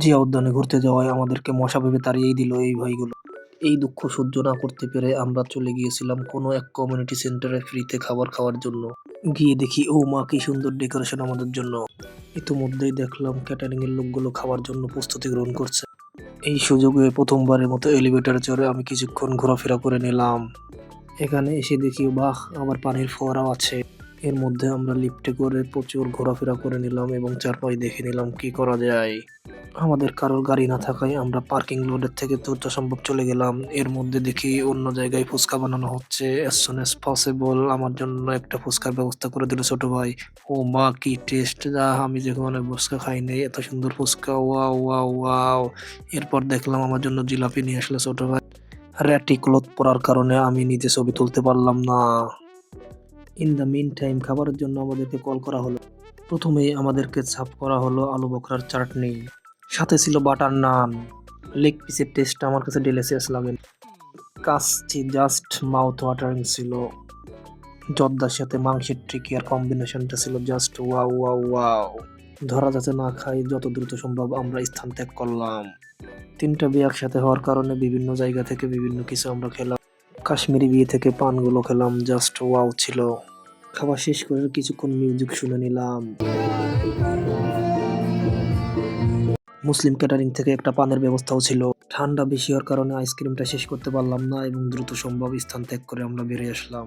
জিয়া উদ্যানে ঘুরতে যাওয়ায় আমাদেরকে মশা ভেবে তাড়িয়েই দিল এই ভাইগুলো। এই দুঃখ সহ্য না করতে পেরে আমরা চলে গিয়েছিলাম কোনো এক কমিউনিটি সেন্টারে ফ্রিতে খাবার খাওয়ার জন্য। গিয়ে দেখি ও মা কি সুন্দর ডেকোরেশন আমাদের জন্য। ইতোমধ্যেই দেখলাম ক্যাটারিং এর লোকগুলো খাওয়ার জন্য প্রস্তুতি গ্রহণ করছে। এই সুযোগে প্রথমবারের মতো এলিভেটরে চড়ে আমি কিছুক্ষণ ঘোরাফেরা করে নিলাম। এখানে এসে দেখি বাহ! আবার পানির ফোয়ারাও আছে। এর মধ্যে আমরা লিফটে করে প্রচুর ঘোরাফেরা করে নিলাম এবং চারপাশ দেখে নিলাম কি করা যায়। আমাদের কারোর গাড়ি না থাকায় আমরা পার্কিং লটের থেকে দ্রুত সম্ভব চলে গেলাম। এর মধ্যে দেখি অন্য জায়গায় ফুচকা বানানো হচ্ছে। as soon as possible আমার জন্য একটা ফুচকার ব্যবস্থা করে দিল ছোট ভাই। ও মা কি টেস্ট! আমি জীবনে ফুচকা খাই নাই। এত সুন্দর ফুচকা! Wow, wow, wow! এরপর দেখলাম আমার জন্য জিলাপি নিয়ে আসলো ছোট ভাই। র্যাটি ক্লথ পরার কারণে আমি নিজে ছবি তুলতে পারলাম না। ইন দ্য মিন টাইম খাবারের জন্য আমাদেরকে কল করা হলো। প্রথমেই আমাদেরকে সার্ভ করা হলো আলু বখরার চাটনি। সাথে ছিল বাটার নান। লেগ পিসের টেস্টটা আমার কাছে ডেলিশিয়াস লাগে। কাচ্চি জাস্ট মাউথ ওয়াটারিং ছিল। জর্দার সাথে মাংসের ট্রিকিয়ার কম্বিনেশনটা ছিল জাস্ট ওয়াও, ওয়াও, ওয়াও! ধরা যাচ্ছে না খাই যত দ্রুত সম্ভব আমরা স্থান ত্যাগ করলাম। ৩টা বিয়ে একসাথে হওয়ার কারণে বিভিন্ন জায়গা থেকে বিভিন্ন কিছু আমরা খেলাম। কাশ্মীরি বিয়ে থেকে পানগুলো খেলাম জাস্ট ওয়াও ছিল। খাবার শেষ করে কিছুক্ষণ মিউজিক শুনে নিলাম। মুসলিম ক্যাটারিং থেকে একটা পানের ব্যবস্থাও ছিল। ঠান্ডা বেশি হওয়ার কারণে আইসক্রিমটা শেষ করতে পারলাম না এবং দ্রুত সম্ভব স্থান ত্যাগ করে আমরা বেরিয়ে আসলাম।